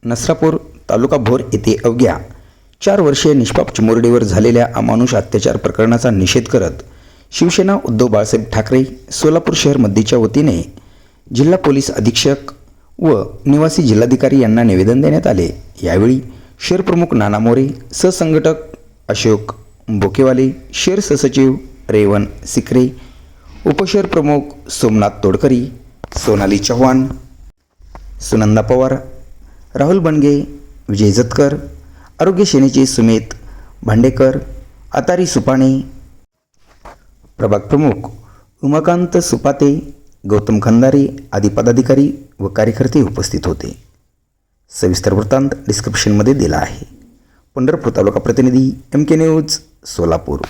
नसरापूर तालुका भोर येथे अवघ्या 4 वर्षीय निष्पाप चिमुरडीवर झालेल्या अमानुष अत्याचार प्रकरणाचा निषेध करत शिवसेना उद्धव बाळासाहेब ठाकरे सोलापूर शहर मध्यच्या वतीने जिल्हा पोलीस अधीक्षक व निवासी जिल्हाधिकारी यांना निवेदन देण्यात आले। यावेळी शहर प्रमुख नाना मोरे, सहसंघटक अशोक बोकेवाले, शहर सहसचिव रेवन सिकरे, उपशहर प्रमुख सोमनाथ तोडकरी, सोनाली चव्हाण, सुनंदा पवार, राहुल बनगे, विजय जतकर, आरोग्य सेनेचे सुमित भांडेकर, अतारी सुपाणे, प्रभाग प्रमुख उमाकांत सुपाते, गौतम खंदारे आदी पदाधिकारी व कार्यकर्ते उपस्थित होते। सविस्तर वृत्तांत डिस्क्रिप्शनमध्ये दिला आहे। पंढरपूर तालुका प्रतिनिधी MK न्यूज सोलापूर।